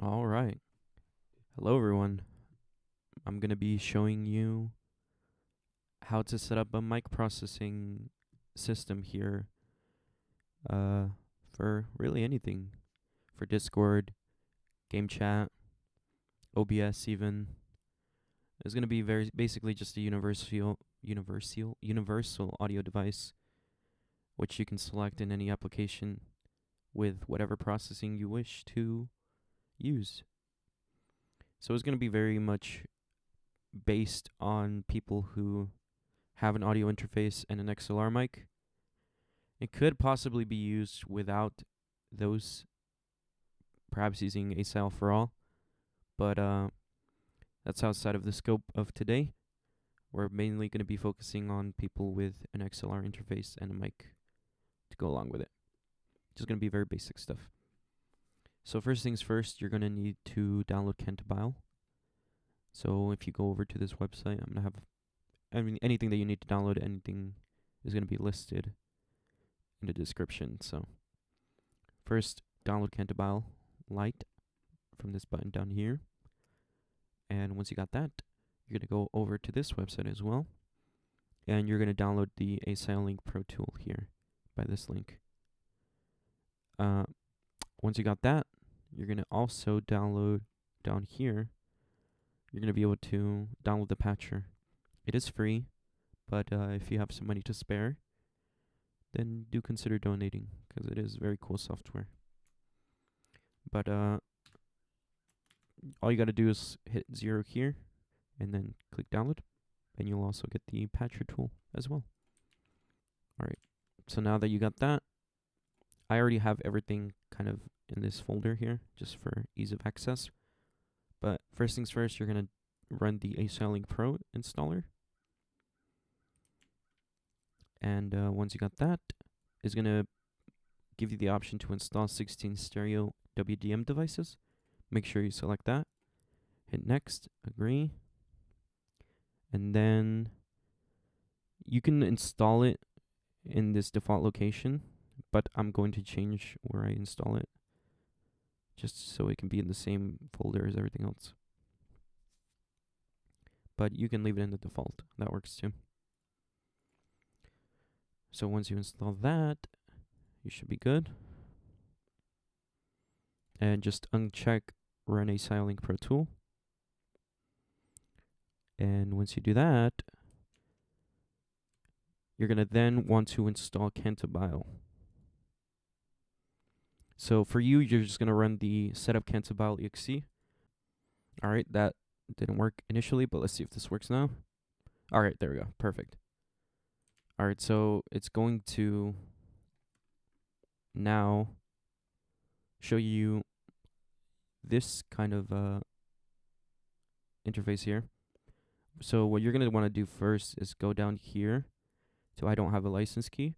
All right. Hello, everyone. I'm going to be showing you how to set up a mic processing system here for really anything. For Discord, game chat, OBS even. It's going to be basically just a universal audio device, which you can select in any application with whatever processing you wish to use. So it's going to be very much based on people who have an audio interface and an XLR mic. It could possibly be used without those, perhaps using ASIOL for all, but that's outside of the scope of today. We're mainly going to be focusing on people with an XLR interface and a mic to go along with it. Just going to be very basic stuff. So first things first, you're going to need to download Cantabile. So if you go over to this website, I'm going to have anything that you need to download, anything is going to be listed in the description. So first, download Cantabile Lite from this button down here. And once you got that, you're going to go over to this website as well. And you're going to download the ASIOLinkPro tool here by this link. Once you got that, you're going to also download down here. You're going to be able to download the patcher. It is free, but if you have some money to spare, then do consider donating, because it is very cool software. But all you got to do is hit 0 here, and then click download, and you'll also get the patcher tool as well. Alright, so now that you got that, I already have everything kind of in this folder here, just for ease of access. But first things first, you're going to run the ASIOLinkPro installer. And once you got that, it's going to give you the option to install 16 stereo WDM devices. Make sure you select that. Hit next, agree. And then you can install it in this default location, but I'm going to change where I install it, just so it can be in the same folder as everything else. But you can leave it in the default. That works too. So once you install that, you should be good. And just uncheck Run ASIOLinkPro tool. And once you do that, you're going to then want to install Cantabile. So for you, you're just going to run the setup Cantabile exe. Alright, that didn't work initially, but let's see if this works now. Alright, there we go. Perfect. Alright, so it's going to now show you this kind of interface here. So what you're going to want to do first is go down here to I don't have a license key,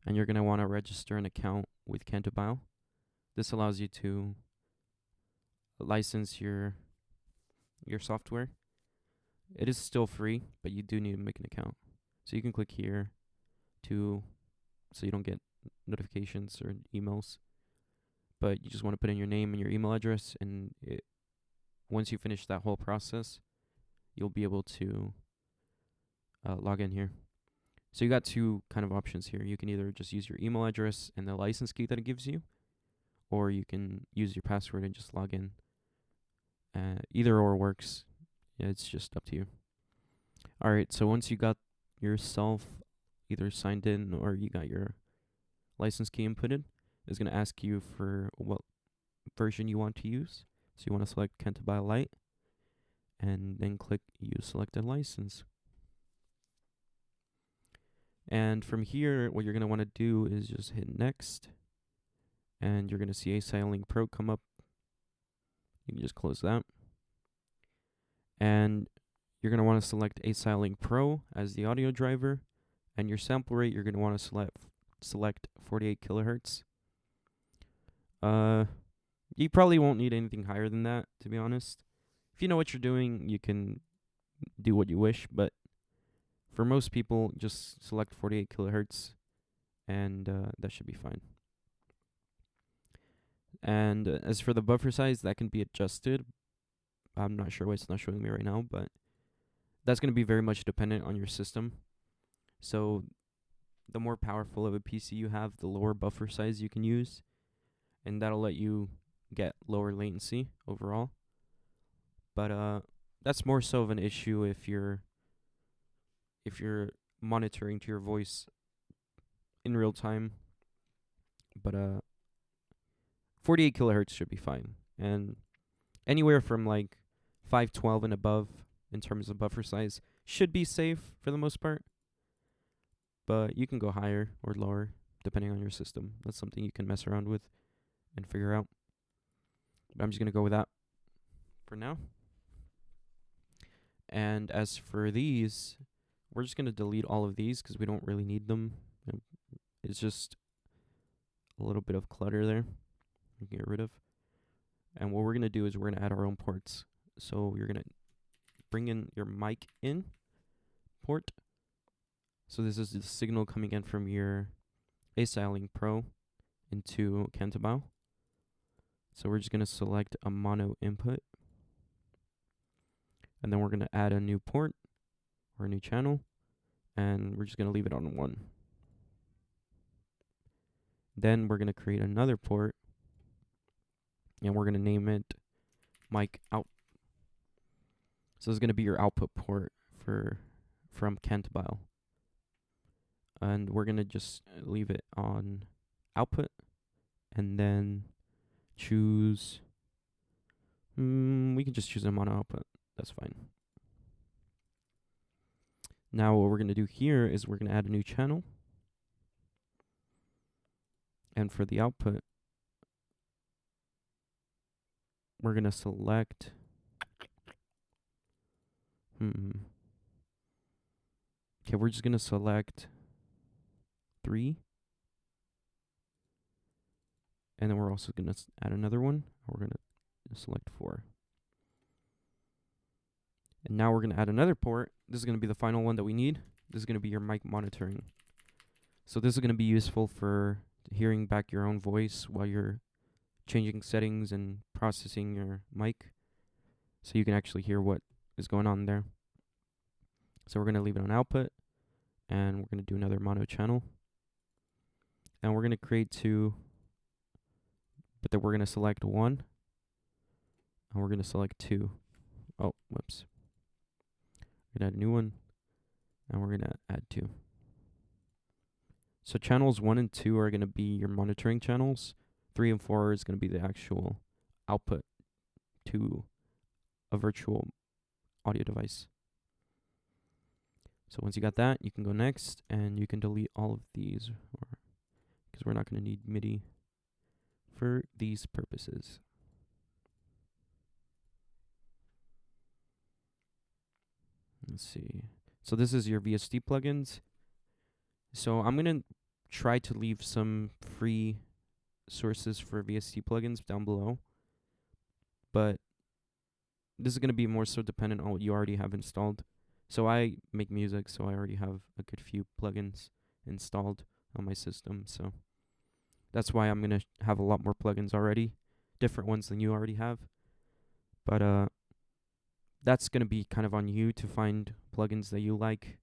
and you're going to want to register an account with Cantabile. This allows you to license your software. It is still free, but you do need to make an account. So you can click here so you don't get notifications or emails. But you just want to put in your name and your email address, and once you finish that whole process, you'll be able to log in here. So you got two kind of options here. You can either just use your email address and the license key that it gives you, or you can use your password and just log in. Either or works. Yeah, it's just up to you. Alright, so once you got yourself either signed in or you got your license key inputted, it's going to ask you for what version you want to use. So you want to select Cantabile Lite, and then click Use Selected License. And from here, what you're going to want to do is just hit Next, and you're going to see ASIOLinkPro come up. You can just close that. And you're going to want to select ASIOLinkPro as the audio driver, and your sample rate, you're going to want to select 48 kilohertz. You probably won't need anything higher than that, to be honest. If you know what you're doing, you can do what you wish, but for most people, just select 48 kilohertz, and that should be fine. And as for the buffer size, that can be adjusted. I'm not sure why it's not showing me right now, but that's going to be very much dependent on your system. So the more powerful of a PC you have, the lower buffer size you can use, and that'll let you get lower latency overall. But that's more so of an issue if you're monitoring to your voice in real time. But 48 kilohertz should be fine, and anywhere from like 512 and above in terms of buffer size should be safe for the most part. But you can go higher or lower depending on your system. That's something you can mess around with and figure out. But I'm just going to go with that for now. And as for these, we're just going to delete all of these because we don't really need them. It's just a little bit of clutter there we can get rid of. And what we're going to do is we're going to add our own ports. So you're going to bring in your mic in port. So this is the signal coming in from your ASIOLinkPro into Cantabile. So we're just going to select a mono input. And then we're going to add a new port or a new channel. And we're just going to leave it on 1. Then we're going to create another port. And we're going to name it mic out. So this is going to be your output port from Cantabile. And we're going to just leave it on output. And then choose... we can just choose a mono output. That's fine. Now what we're going to do here is we're going to add a new channel. And for the output, we're going to select... Okay, we're just going to select 3. And then we're also going to add another one. We're going to select 4. And now we're going to add another port. This is going to be the final one that we need. This is going to be your mic monitoring. So this is going to be useful for hearing back your own voice while you're changing settings and processing your mic. So you can actually hear what is going on there. So we're going to leave it on output. And we're going to do another mono channel. And we're going to create 2. But then we're going to select 1. And we're going to select 2. Oh, whoops. We're going to add a new one. And we're going to add 2. So channels 1 and 2 are going to be your monitoring channels. 3 and 4 is going to be the actual output to a virtual audio device. So once you got that, you can go next, and you can delete all of these, because we're not going to need MIDI for these purposes. Let's see. So this is your VST plugins. So I'm going to try to leave some free sources for VST plugins down below. But this is going to be more so dependent on what you already have installed. So I make music, so I already have a good few plugins installed on my system. So that's why I'm going to have a lot more plugins already, different ones than you already have. But that's going to be kind of on you to find plugins that you like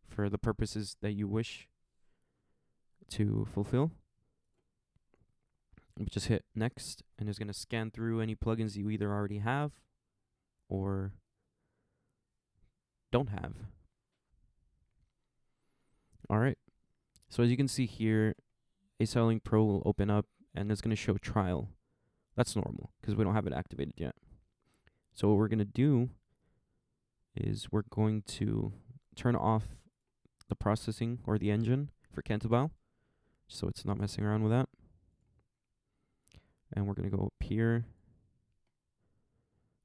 for the purposes that you wish to fulfill. Just hit next, and it's going to scan through any plugins you either already have or don't have. Alright, so as you can see here, ASIOLinkPro will open up and it's going to show trial. That's normal because we don't have it activated yet. So what we're going to do is we're going to turn off the processing or the engine for Cantabile, so it's not messing around with that. And we're going to go up here.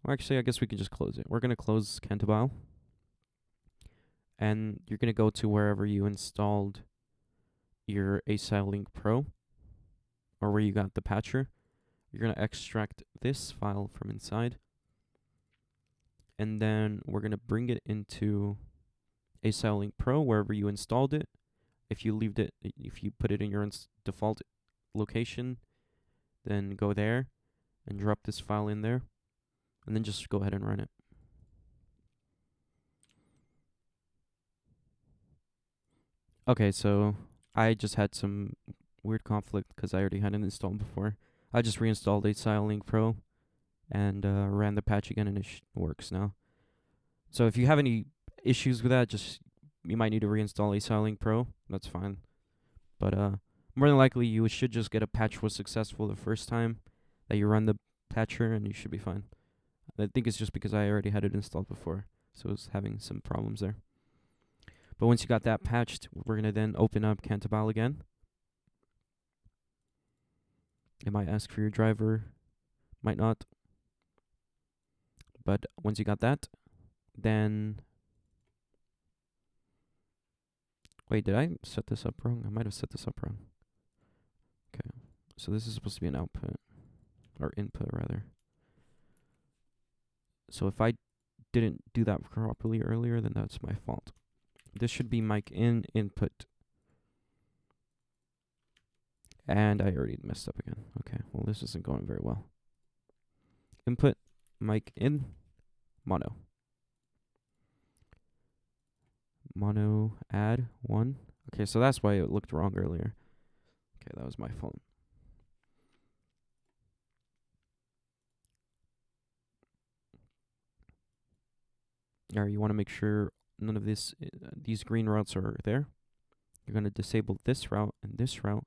Well, actually, I guess we can just close it. We're going to close Cantabile. And you're going to go to wherever you installed your ASIOLinkPro, or where you got the patcher. You're going to extract this file from inside. And then we're going to bring it into ASIOLinkPro, wherever you installed it. If you put it in your default location, then go there and drop this file in there, and then just go ahead and run it. Okay, so I just had some weird conflict because I already had it installed before. I just reinstalled ASIOLinkPro and ran the patch again, and it works now. So if you have any issues with that, you might need to reinstall ASIOLinkPro. That's fine. But more than likely, you should just get a patch was successful the first time that you run the patcher, and you should be fine. I think it's just because I already had it installed before, so it's having some problems there. But once you got that patched, we're going to then open up Cantabile again. It might ask for your driver, might not. But once you got that, then... Wait, did I set this up wrong? I might have set this up wrong. Okay, so this is supposed to be an output, or input rather. So if I didn't do that properly earlier, then that's my fault. This should be mic in input. And I already messed up again. Okay, well this isn't going very well. Input, mic in, mono. Mono add 1. Okay, so that's why it looked wrong earlier. Okay, that was my fault. Alright, you want to make sure none of these green routes are there. You're going to disable this route and this route,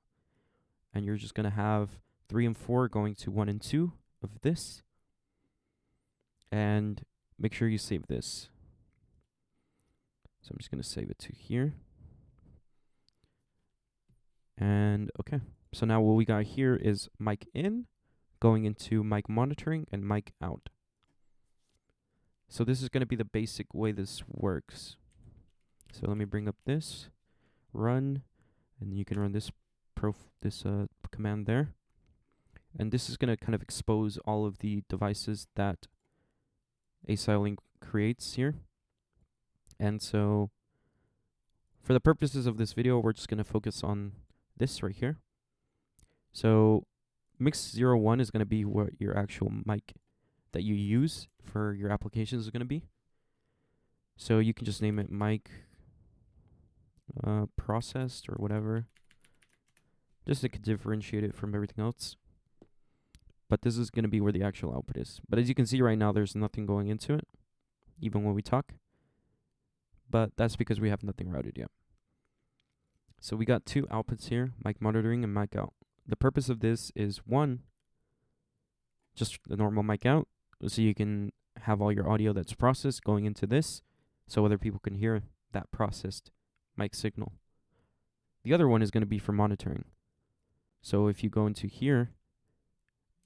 and you're just going to have 3 and 4 going to 1 and 2 of this, and make sure you save this. So I'm just going to save it to here. And okay, so now what we got here is mic in going into mic monitoring and mic out. So this is going to be the basic way this works. So let me bring up this, run, and you can run this command there. And this is going to kind of expose all of the devices that ASIOLink creates here. And so for the purposes of this video, we're just going to focus on this right here. So mix 01 is going to be what your actual mic that you use for your applications is going to be. So you can just name it mic processed or whatever, just to differentiate it from everything else. But this is going to be where the actual output is. But as you can see right now, there's nothing going into it, even when we talk. But that's because we have nothing routed yet. So we got 2 outputs here, mic monitoring and mic out. The purpose of this is 1, just the normal mic out, so you can have all your audio that's processed going into this, so other people can hear that processed mic signal. The other one is going to be for monitoring. So if you go into here,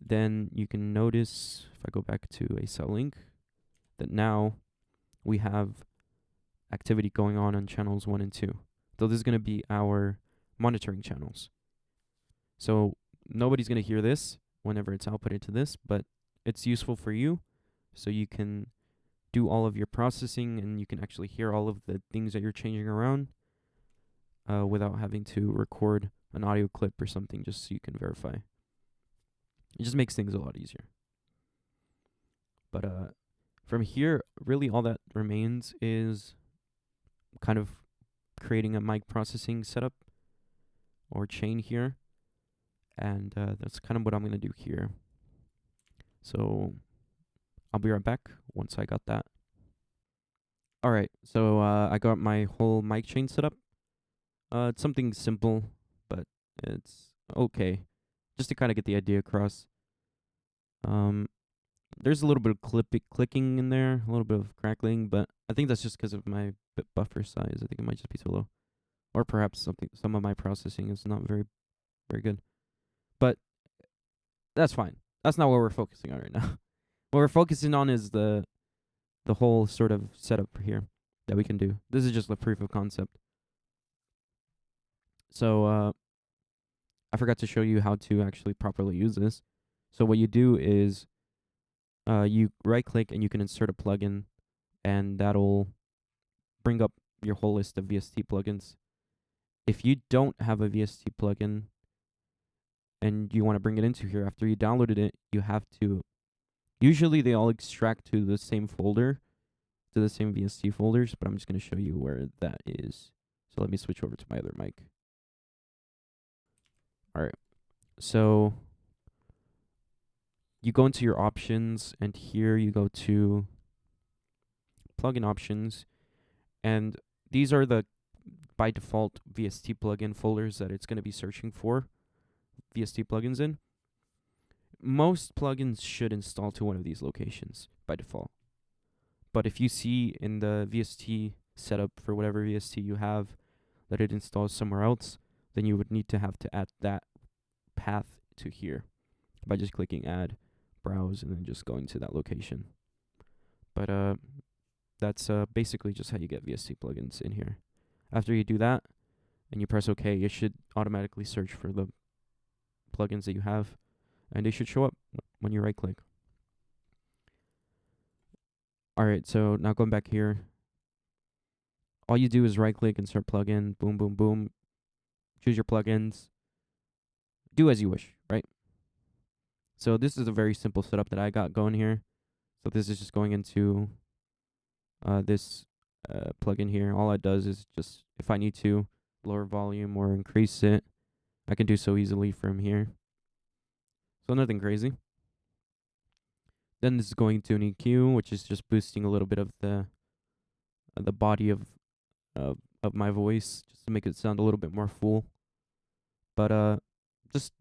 then you can notice, if I go back to ASIOLink, that now we have activity going on channels 1 and 2. So this is going to be our monitoring channels. So nobody's going to hear this whenever it's output into this, but it's useful for you, so you can do all of your processing and you can actually hear all of the things that you're changing around without having to record an audio clip or something, just so you can verify. It just makes things a lot easier. But from here, really all that remains is kind of creating a mic processing setup or chain here. And that's kind of what I'm going to do here. So I'll be right back once I got that. Alright, so I got my whole mic chain set up. It's something simple, but it's okay. Just to kind of get the idea across. There's a little bit of clicking in there, a little bit of crackling, but I think that's just because of my bit buffer size. I think it might just be too low. Or perhaps some of my processing is not very good. But that's fine. That's not what we're focusing on right now. What we're focusing on is the whole sort of setup here that we can do. This is just a proof of concept. So I forgot to show you how to actually properly use this. So what you do is you right click and you can insert a plugin, and that'll bring up your whole list of VST plugins. If you don't have a VST plugin, and you want to bring it into here. After you downloaded it, you have to, usually they all extract to the same folder, to the same VST folders, but I'm just going to show you where that is. So let me switch over to my other mic. All right. So you go into your options, and here you go to plugin options, and these are the by default VST plugin folders that it's going to be searching for VST plugins in. Most plugins should install to one of these locations by default. But if you see in the VST setup for whatever VST you have that it installs somewhere else, then you would need to have to add that path to here by just clicking add, browse, and then just going to that location. But that's basically just how you get VST plugins in here. After you do that and you press OK, it should automatically search for the plugins that you have, and they should show up when you right click. Alright, so now going back here, all you do is right click, insert plugin, boom, boom, boom, choose your plugins, do as you wish, right? So this is a very simple setup that I got going here. So this is just going into this plugin here. All it does is just, if I need to lower volume or increase it, I can do so easily from here. So nothing crazy. Then this is going to an EQ, which is just boosting a little bit of the body of my voice, just to make it sound a little bit more full. But just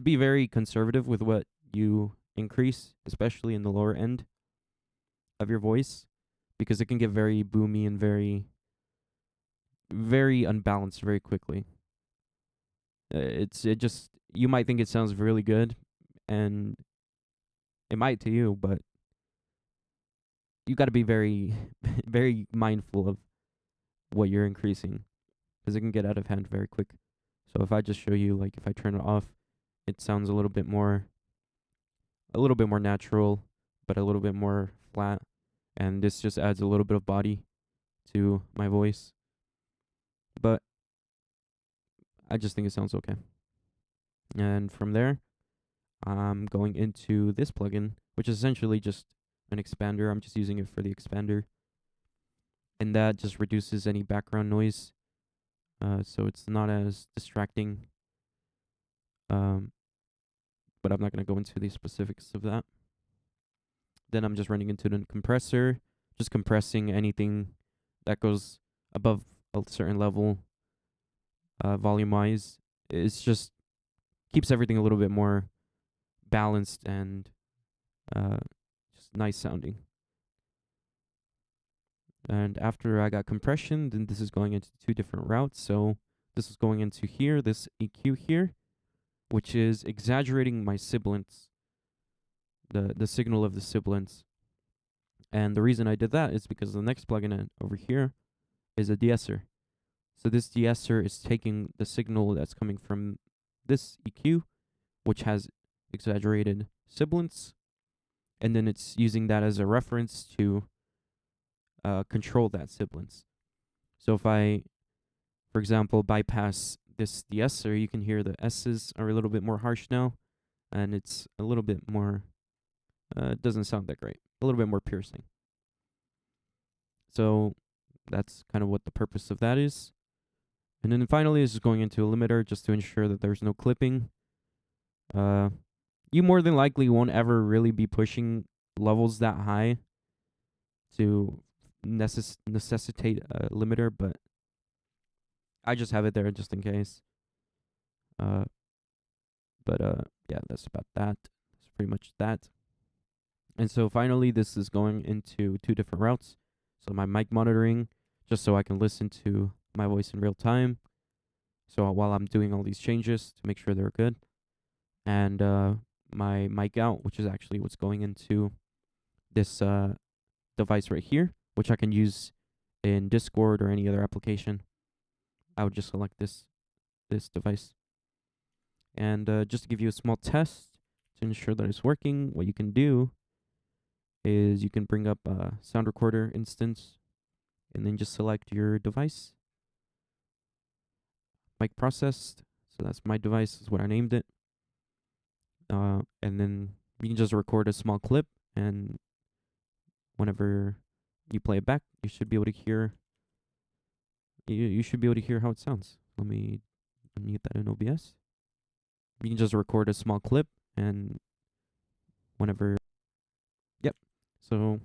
be very conservative with what you increase, especially in the lower end of your voice, because it can get very boomy and very, very unbalanced very quickly. You might think it sounds really good, and it might to you, but you got to be very, very mindful of what you're increasing, because it can get out of hand very quick. So if I just show you, like, if I turn it off, it sounds a little bit more natural, but a little bit more flat, and this just adds a little bit of body to my voice. But I just think it sounds okay. And from there, I'm going into this plugin, which is essentially just an expander. I'm just using it for the expander, and that just reduces any background noise, so it's not as distracting. But I'm not going to go into the specifics of that. Then I'm just running into the compressor, just compressing anything that goes above a certain level, volume-wise. It's just keeps everything a little bit more balanced and just nice sounding. And after I got compression, then this is going into two different routes. So this is going into here, this EQ here, which is exaggerating my sibilants, the signal of the sibilants. And the reason I did that is because the next plugin over here is a de-esser. So this de-esser is taking the signal that's coming from this EQ, which has exaggerated sibilants, and then it's using that as a reference to control that sibilance. So if I, for example, bypass this de-esser, you can hear the S's are a little bit more harsh now, and it's a little bit more, doesn't sound that great, a little bit more piercing. So that's kind of what the purpose of that is. And then finally, this is going into a limiter just to ensure that there's no clipping. You more than likely won't ever really be pushing levels that high to necessitate a limiter, but I just have it there just in case. Yeah, that's about that. That's pretty much that. And so finally, this is going into two different routes. So my mic monitoring, just so I can listen to my voice in real time. So while I'm doing all these changes to make sure they're good. And my mic out, which is actually what's going into this device right here, which I can use in Discord or any other application. I would just select this device. And just to give you a small test to ensure that it's working, what you can do is you can bring up a sound recorder instance and then just select your device. Mic processed. So that's my device, is what I named it. and then you can just record a small clip, and whenever you play it back, you should be able to hear. You should be able to hear how it sounds. Let me unmute that in OBS. You can just record a small clip, and whenever. Yep. So,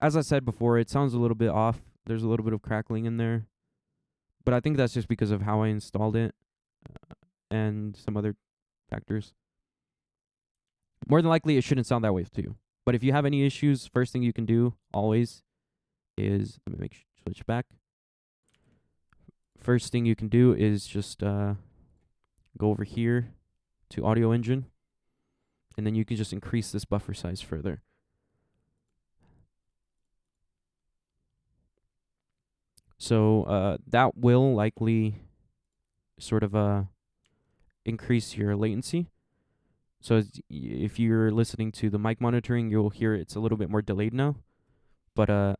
as I said before, it sounds a little bit off. There's a little bit of crackling in there, but I think that's just because of how I installed it and some other factors. More than likely, it shouldn't sound that way to you. But if you have any issues, first thing you can do always is, let me switch back. First thing you can do is just go over here to Audio Engine, and then you can just increase this buffer size further. So that will likely sort of increase your latency. So if you're listening to the mic monitoring, you'll hear it's a little bit more delayed now. But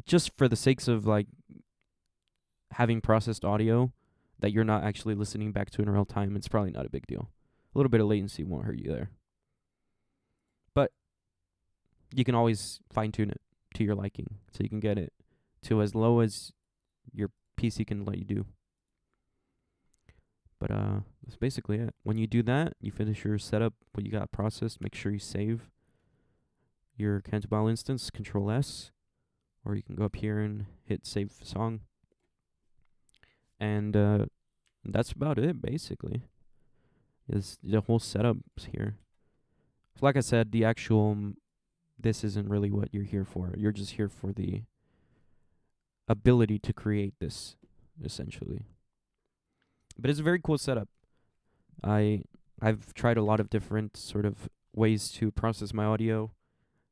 just for the sakes of like having processed audio that you're not actually listening back to in real time, it's probably not a big deal. A little bit of latency won't hurt you there. But you can always fine tune it to your liking, so you can get it to as low as your PC can let you do. But that's basically it. When you do that, you finish your setup, what you got processed, make sure you save your Cantabile instance, Control S, or you can go up here and hit save song. And that's about it, basically. The whole setup's here. So like I said, the actual, this isn't really what you're here for. You're just here for the ability to create this, essentially. But it's a very cool setup. I've tried a lot of different sort of ways to process my audio,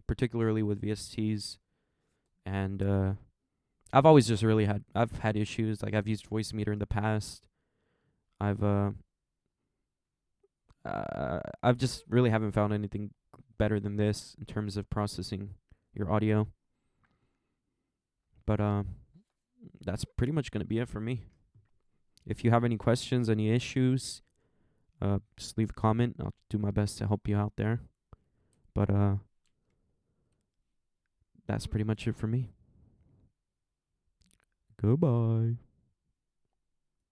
particularly with VSTs, and I've always just really I've had issues. Like, I've used Voicemeeter in the Past. I've just really haven't found anything better than this in terms of processing your audio. But that's pretty much gonna be it for me. If you have any questions, any issues, just leave a comment. I'll do my best to help you out there. But that's pretty much it for me. Goodbye.